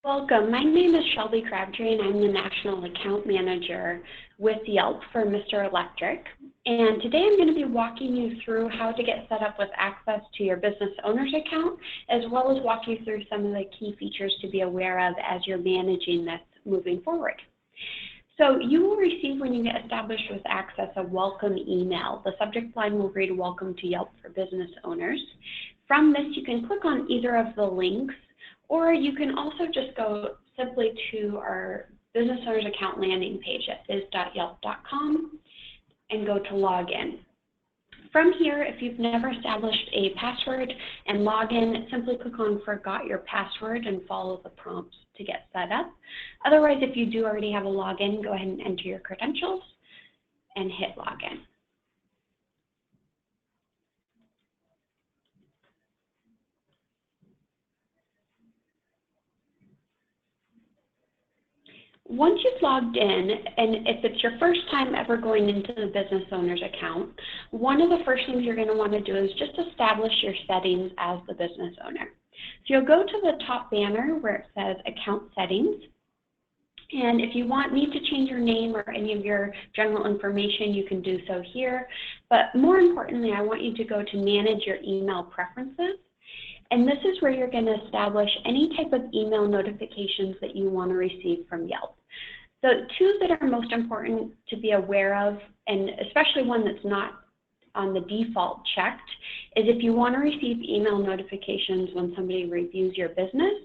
Welcome. My name is Shelby Crabtree, and I'm the National Account Manager with Yelp for Mr. Electric. And today I'm going to be walking you through how to get set up with access to your business owner's account, as well as walk you through some of the key features to be aware of as you're managing this moving forward. So you will receive, when you get established with access, a welcome email. The subject line will read, "Welcome to Yelp for Business Owners." From this, you can click on either of the links, or you can also just go simply to our business owner's account landing page at biz.yelp.com and go to login. From here, if you've never established a password and login, simply click on Forgot Your Password and follow the prompts to get set up. Otherwise, if you do already have a login, go ahead and enter your credentials and hit login. Once you've logged in, and if it's your first time ever going into the business owner's account, one of the first things you're going to want to do is just establish your settings as the business owner. So you'll go to the top banner where it says Account Settings, and if you need to change your name or any of your general information, you can do so here. But more importantly, I want you to go to Manage Your Email Preferences. And this is where you're going to establish any type of email notifications that you want to receive from Yelp. The two that are most important to be aware of, and especially one that's not on the default checked, is if you want to receive email notifications when somebody reviews your business,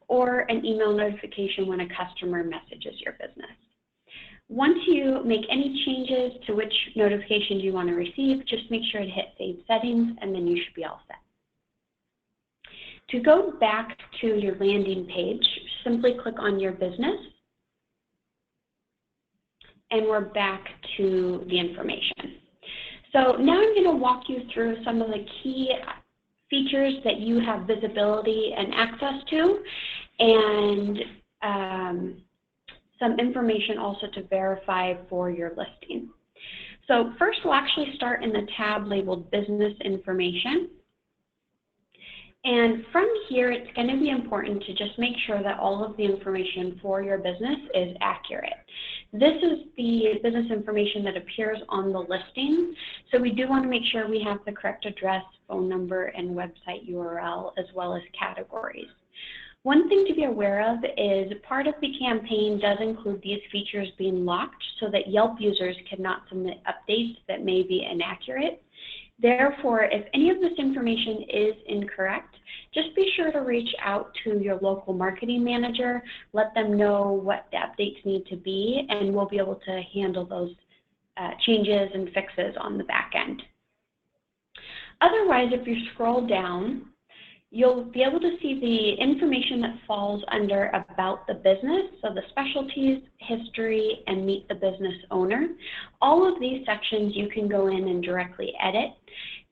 or an email notification when a customer messages your business. Once you make any changes to which notifications you want to receive, just make sure to hit Save Settings, and then you should be all set. To go back to your landing page, simply click on your business, and we're back to the information. So now I'm going to walk you through some of the key features that you have visibility and access to, and some information also to verify for your listing. So first, we'll actually start in the tab labeled Business Information. And from here, it's going to be important to just make sure that all of the information for your business is accurate. This is the business information that appears on the listing, so we do want to make sure we have the correct address, phone number, and website URL, as well as categories. One thing to be aware of is part of the campaign does include these features being locked so that Yelp users cannot submit updates that may be inaccurate. Therefore, if any of this information is incorrect, just be sure to reach out to your local marketing manager, let them know what the updates need to be, and we'll be able to handle those changes and fixes on the back end. Otherwise, if you scroll down, you'll be able to see the information that falls under About the Business, so the specialties, history, and Meet the Business Owner. All of these sections you can go in and directly edit,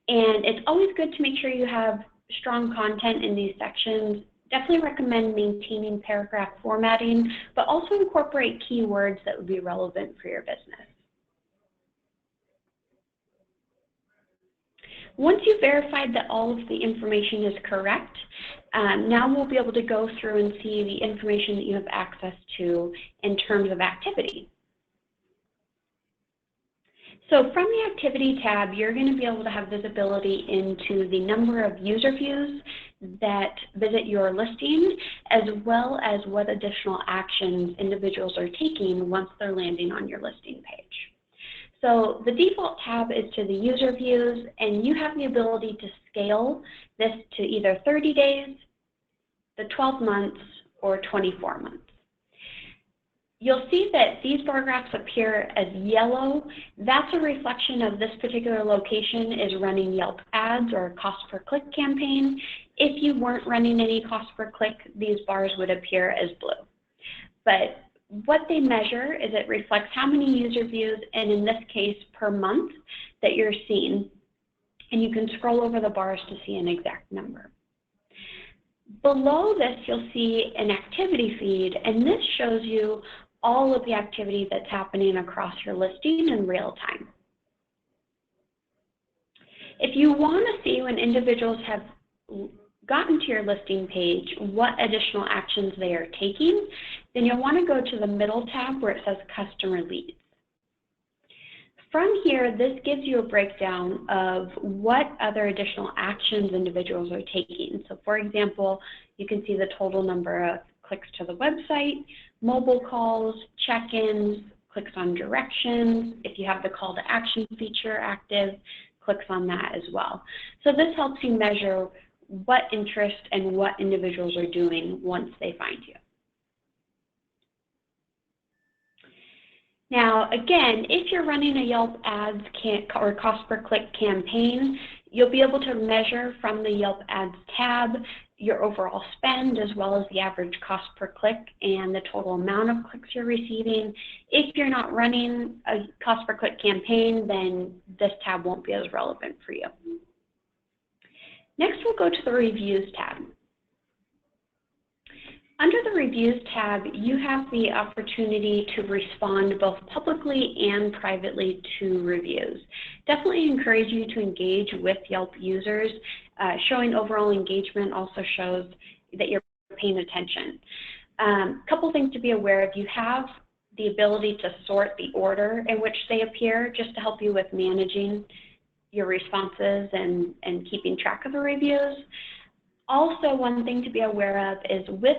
and it's always good to make sure you have strong content in these sections. Definitely recommend maintaining paragraph formatting, but also incorporate keywords that would be relevant for your business. Once you've verified that all of the information is correct, now we'll be able to go through and see the information that you have access to in terms of activity. So from the Activity tab, you're going to be able to have visibility into the number of user views that visit your listing, as well as what additional actions individuals are taking once they're landing on your listing page. So the default tab is to the user views, and you have the ability to scale this to either 30 days, the 12 months, or 24 months. You'll see that these bar graphs appear as yellow. That's a reflection of this particular location is running Yelp Ads or a cost per click campaign. If you weren't running any cost per click, these bars would appear as blue. But what they measure is it reflects how many user views, and in this case per month, that you're seeing. And you can scroll over the bars to see an exact number. Below this, you'll see an activity feed, and this shows you all of the activity that's happening across your listing in real time. If you want to see when individuals have gotten to your listing page what additional actions they are taking, then you'll want to go to the middle tab where it says Customer Leads. From here, this gives you a breakdown of what other additional actions individuals are taking. So for example, you can see the total number of clicks to the website, mobile calls, check-ins, clicks on directions. If you have the call to action feature active, clicks on that as well. So this helps you measure what interest and what individuals are doing once they find you. Now, again, if you're running a Yelp Ads or cost per click campaign, you'll be able to measure from the Yelp Ads tab your overall spend as well as the average cost per click and the total amount of clicks you're receiving. If you're not running a cost per click campaign, then this tab won't be as relevant for you. Next, we'll go to the Reviews tab. Under the Reviews tab, you have the opportunity to respond both publicly and privately to reviews. Definitely encourage you to engage with Yelp users. Showing overall engagement also shows that you're paying attention. Couple things to be aware of. You have the ability to sort the order in which they appear just to help you with managing your responses and keeping track of the reviews. Also, one thing to be aware of is with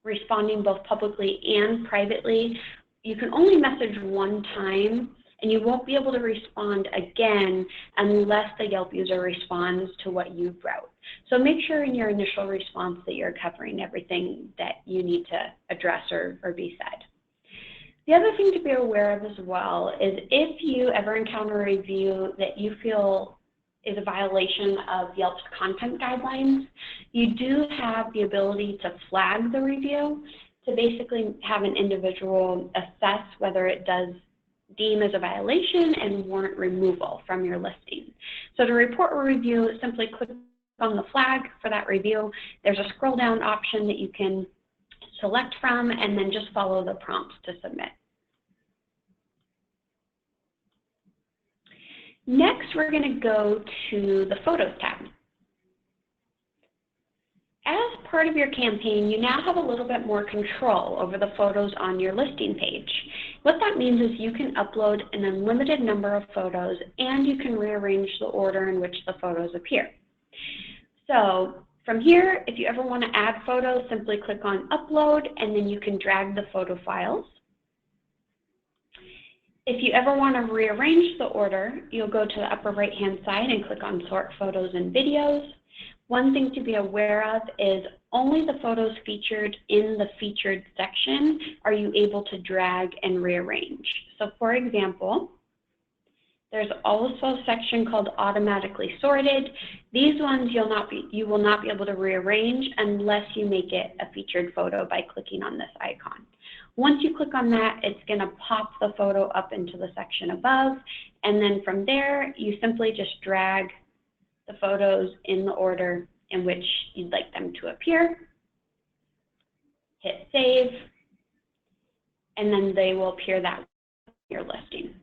responding both publicly and privately, you can only message one time and you won't be able to respond again unless the Yelp user responds to what you wrote. So make sure in your initial response that you're covering everything that you need to address or be said. The other thing to be aware of as well is if you ever encounter a review that you feel is a violation of Yelp's content guidelines, you do have the ability to flag the review to basically have an individual assess whether it does deem as a violation and warrant removal from your listing. So to report a review, simply click on the flag for that review. There's a scroll down option that you can select from and then just follow the prompts to submit. Next, we're going to go to the Photos tab. As part of your campaign, you now have a little bit more control over the photos on your listing page. What that means is you can upload an unlimited number of photos and you can rearrange the order in which the photos appear. So from here, if you ever want to add photos, simply click on Upload and then you can drag the photo files. If you ever want to rearrange the order, you'll go to the upper right-hand side and click on Sort Photos and Videos. One thing to be aware of is only the photos featured in the featured section are you able to drag and rearrange. So for example, there's also a section called Automatically Sorted. These ones you will not be able to rearrange unless you make it a featured photo by clicking on this icon. Once you click on that, it's going to pop the photo up into the section above, and then from there, you simply just drag the photos in the order in which you'd like them to appear, hit save, and then they will appear that way in your listing.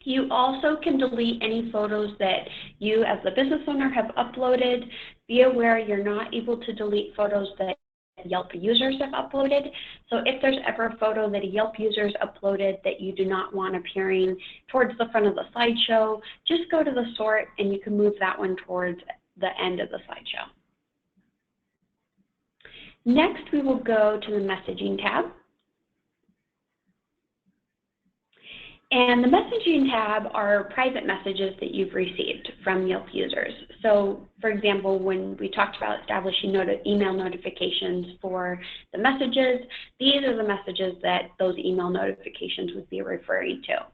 You also can delete any photos that you as the business owner have uploaded. Be aware you're not able to delete photos that Yelp users have uploaded. So if there's ever a photo that a Yelp user's uploaded that you do not want appearing towards the front of the slideshow, just go to the sort and you can move that one towards the end of the slideshow. Next, we will go to the Messaging tab. And the Messaging tab are private messages that you've received from Yelp users. So, for example, when we talked about establishing email notifications for the messages, these are the messages that those email notifications would be referring to.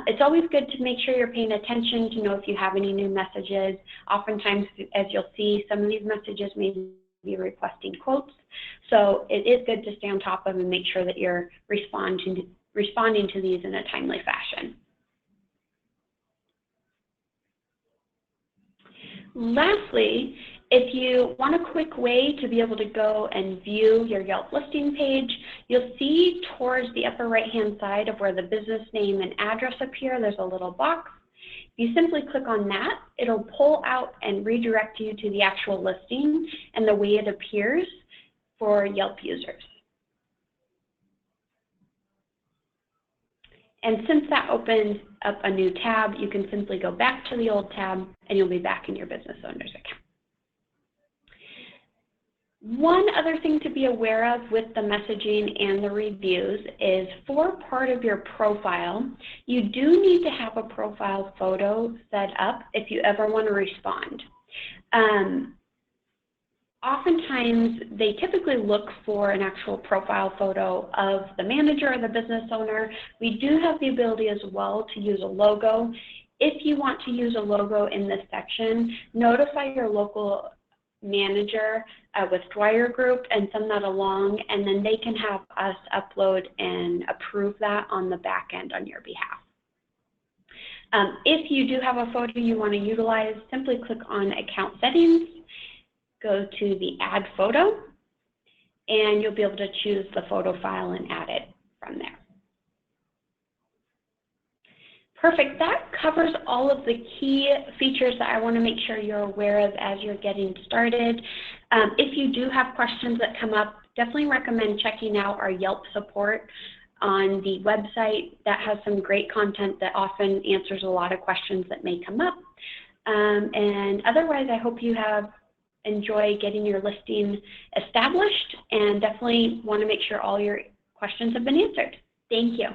It's always good to make sure you're paying attention to know if you have any new messages. Oftentimes, as you'll see, some of these messages may be requesting quotes. So it is good to stay on top of and make sure that you're responding to these in a timely fashion. Lastly, if you want a quick way to be able to go and view your Yelp listing page, you'll see towards the upper right-hand side of where the business name and address appear, there's a little box. You simply click on that. It'll pull out and redirect you to the actual listing and the way it appears for Yelp users. And since that opens up a new tab, you can simply go back to the old tab and you'll be back in your business owner's account. One other thing to be aware of with the messaging and the reviews is for part of your profile, you do need to have a profile photo set up if you ever want to respond. Oftentimes, they typically look for an actual profile photo of the manager or the business owner. We do have the ability as well to use a logo. If you want to use a logo in this section, notify your local manager with Dwyer Group and send that along, and then they can have us upload and approve that on the back end on your behalf. If you do have a photo you want to utilize, simply click on Account Settings, go to the Add Photo, and you'll be able to choose the photo file and add it from there. Perfect. That covers all of the key features that I want to make sure you're aware of as you're getting started. If you do have questions that come up, definitely recommend checking out our Yelp support on the website. That has some great content that often answers a lot of questions that may come up. And otherwise, I hope you enjoy getting your listing established, and definitely want to make sure all your questions have been answered. Thank you.